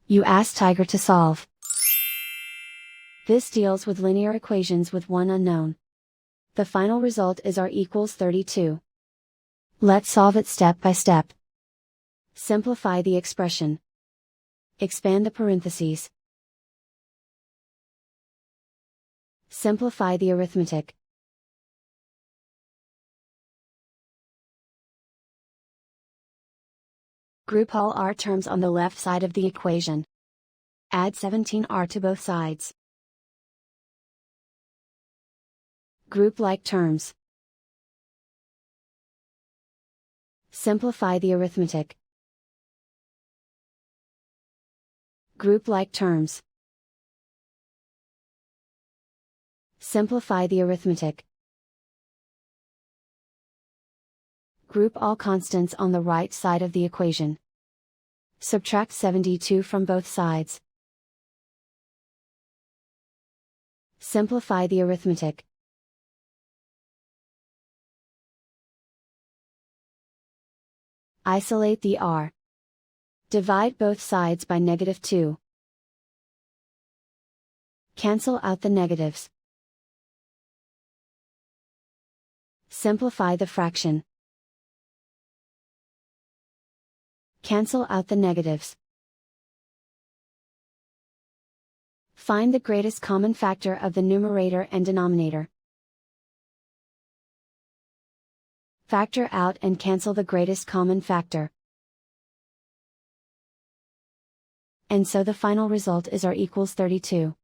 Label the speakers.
Speaker 1: You ask Tiger to solve. This deals with linear equations with one unknown. The final result is r equals 32. Let's solve it step by step. Simplify the expression. Expand the parentheses. Simplify the arithmetic. Group all r terms on the left side of the equation. Add 17r to both sides. Group like terms. Simplify the arithmetic. Group like terms. Simplify the arithmetic. Group all constants on the right side of the equation. Subtract 72 from both sides. Simplify the arithmetic. Isolate the r. Divide both sides by -2. Cancel out the negatives. Simplify the fraction. Cancel out the negatives. Find the greatest common factor of the numerator and denominator. Factor out and cancel the greatest common factor. And so the final result is r equals 32.